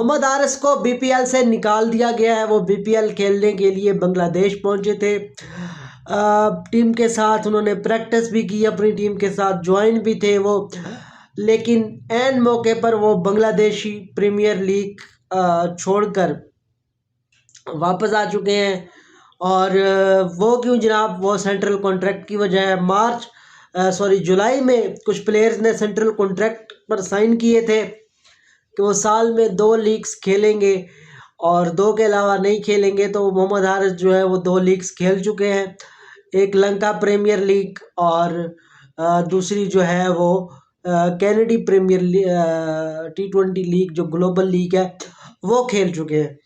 मोहम्मद हारिस को बीपीएल से निकाल दिया गया है। वो बीपीएल खेलने के लिए बांग्लादेश पहुंचे थे। टीम के साथ उन्होंने प्रैक्टिस भी की, अपनी टीम के साथ ज्वाइन भी थे वो, लेकिन ऐन मौके पर वो बांग्लादेशी प्रीमियर लीग छोड़कर वापस आ चुके हैं। और वो क्यों जनाब, वो सेंट्रल कॉन्ट्रैक्ट की वजह है। जुलाई में कुछ प्लेयर्स ने सेंट्रल कॉन्ट्रैक्ट पर साइन किए थे कि वो साल में 2 लीग्स खेलेंगे और 2 के अलावा नहीं खेलेंगे। तो मोहम्मद हारिस जो है वो 2 लीग्स खेल चुके हैं, एक लंका प्रीमियर लीग और दूसरी जो है वो कैनेडी प्रीमियर T20 लीग जो ग्लोबल लीग है वो खेल चुके हैं।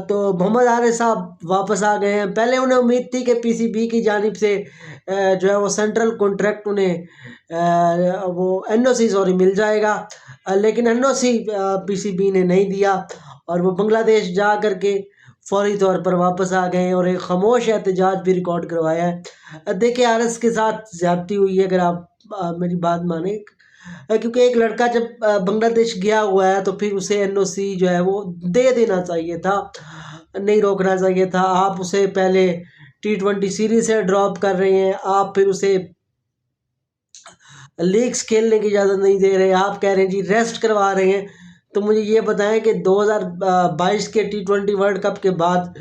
तो मोहम्मद हारिस साहब वापस आ गए हैं। पहले उन्हें उम्मीद थी कि पीसीबी की जानिब से जो है वो सेंट्रल कॉन्ट्रैक्ट उन्हें वो एनओसी मिल जाएगा, लेकिन एनओसी पीसीबी ने नहीं दिया और वो बांग्लादेश जा कर के फौरी तौर पर वापस आ गए और एक खामोश एहतजाज भी रिकॉर्ड करवाया है। देखिए, हारिस के साथ ज़्यादती हुई है, अगर आप मेरी बात माने, क्योंकि एक लड़का जब बांग्लादेश गया हुआ है तो फिर उसे एनओसी जो है वो दे देना चाहिए था, नहीं रोकना चाहिए था। आप उसे पहले T20 सीरीज से ड्रॉप कर रहे हैं, आप फिर उसे लीग्स खेलने की इजाज़त नहीं दे रहे, आप कह रहे हैं जी रेस्ट करवा रहे हैं। तो मुझे ये बताएं कि 2022 के T20 वर्ल्ड कप के बाद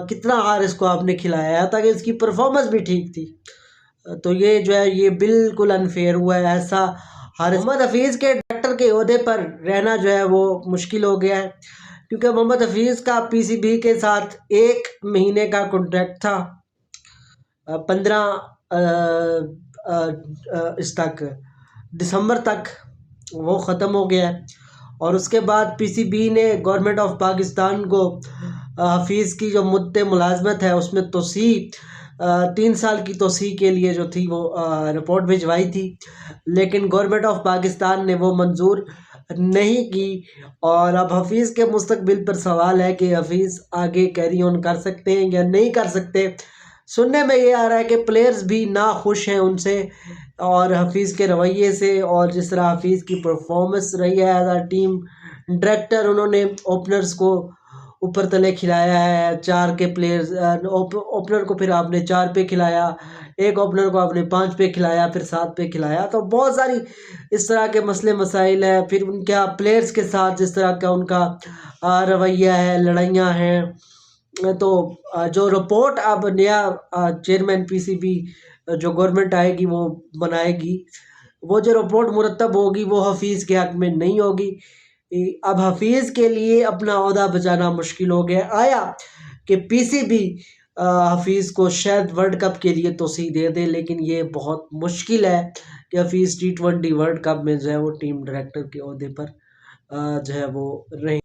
कितना हारिस को आपने खिलाया है ताकि इसकी परफॉर्मेंस भी ठीक थी। तो ये जो है ये बिल्कुल अनफेयर हुआ है। ऐसा हारिस मोहम्मद हफीज़ के डायरेक्टर के ओहदे पर रहना जो है वो मुश्किल हो गया है, क्योंकि मोहम्मद हफीज़ का पीसीबी के साथ 1 महीने का कॉन्ट्रैक्ट था। 15 इस तक दिसंबर तक वो ख़त्म हो गया है और उसके बाद पीसीबी ने गवर्नमेंट ऑफ पाकिस्तान को हफीज़ की जो मुद्दे मुलाजमत है उसमें तोसी 3 साल की तोसी के लिए जो थी वो रिपोर्ट भिजवाई थी, लेकिन गवर्नमेंट ऑफ पाकिस्तान ने वो मंजूर नहीं की। और अब हफीज़ के मुस्तकबिल पर सवाल है कि हफीज़ आगे कैरी ऑन कर सकते हैं या नहीं कर सकते। सुनने में ये आ रहा है कि प्लेयर्स भी ना खुश हैं उनसे और हफीज़ के रवैये से, और जिस तरह हफीज़ की परफॉर्मेंस रही है एज अ टीम डायरेक्टर। उन्होंने ओपनर्स को ऊपर तले खिलाया है, 4 के प्लेयर्स ओपनर को फिर आपने 4 पे खिलाया, एक ओपनर को आपने 5 पे खिलाया, फिर 7 पे खिलाया। तो बहुत सारी इस तरह के मसले मसाइल हैं। फिर उनका प्लेयर्स के साथ जिस तरह का उनका रवैया है, लड़ाइयाँ हैं। तो जो रिपोर्ट अब नया चेयरमैन पीसीबी जो गवर्नमेंट आएगी वो बनाएगी, वो जो रिपोर्ट मुरतब होगी वो हफीज़ के हक़ में नहीं होगी। अब हफीज़ के लिए अपना ओहदा बचाना मुश्किल हो गया। आया कि पीसीबी हफीज़ को शायद वर्ल्ड कप के लिए तोसी दे दे, लेकिन ये बहुत मुश्किल है कि हफीज़ T20 वर्ल्ड कप में जो है वो टीम डायरेक्टर के ओहदे पर जो है वो रहें।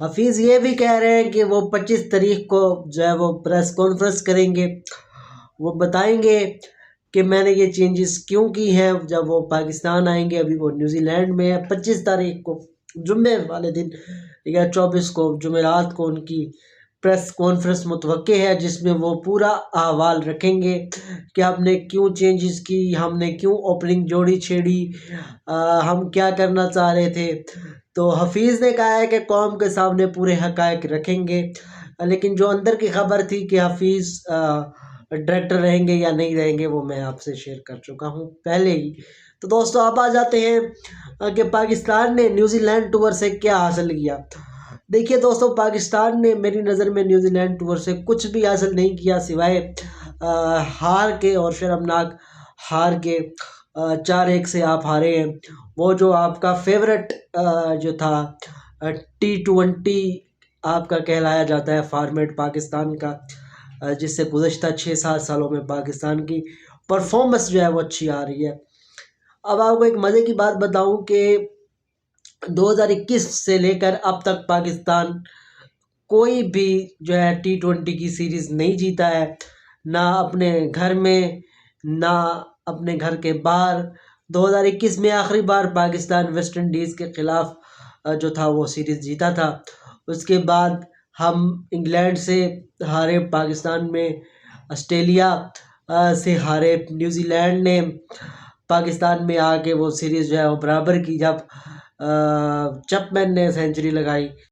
हफीज़ ये भी कह रहे हैं कि वो 25 तारीख को जो है वो प्रेस कॉन्फ्रेंस करेंगे, वो बताएंगे कि मैंने ये चेंजेस क्यों की हैं। जब वो पाकिस्तान आएंगे, अभी वो न्यूजीलैंड में है, 25 तारीख को जुम्मे वाले दिन या 24 को जुमेरात को उनकी प्रेस कॉन्फ्रेंस मुतवक्के है, जिसमें वो पूरा अहवाल रखेंगे कि हमने क्यों चेंजेस की, हमने क्यों ओपनिंग जोड़ी छेड़ी, हम क्या करना चाह रहे थे। तो हफीज़ ने कहा है कि कौम के सामने पूरे हक़ाइक़ रखेंगे, लेकिन जो अंदर की खबर थी कि हफीज़ डायरेक्टर रहेंगे या नहीं रहेंगे वो मैं आपसे शेयर कर चुका हूँ पहले ही। तो दोस्तों, अब आ जाते हैं कि पाकिस्तान ने न्यूजीलैंड टूर से क्या हासिल किया। देखिए दोस्तों, पाकिस्तान ने मेरी नज़र में न्यूजीलैंड टूर से कुछ भी हासिल नहीं किया सिवाय हार के, और शर्मनाक हार के। 4-1 से आप हारे हैं। वो जो आपका फेवरेट जो था T20 आपका कहलाया जाता है फॉर्मेट पाकिस्तान का, जिससे गुज़श्ता 6-7 सालों में पाकिस्तान की परफॉर्मेंस जो है वो अच्छी आ रही है। अब आपको एक मज़े की बात बताऊं कि 2021 से लेकर अब तक पाकिस्तान कोई भी जो है T20 की सीरीज़ नहीं जीता है, ना अपने घर में ना अपने घर के बाहर। 2021 में आखिरी बार पाकिस्तान वेस्ट इंडीज़ के ख़िलाफ़ जो था वो सीरीज़ जीता था। उसके बाद हम इंग्लैंड से हारे, पाकिस्तान में ऑस्ट्रेलिया से हारे, न्यूजीलैंड ने पाकिस्तान में आके वो सीरीज़ जो है वो बराबर की। जब चैपमैन ने सेंचुरी लगाई।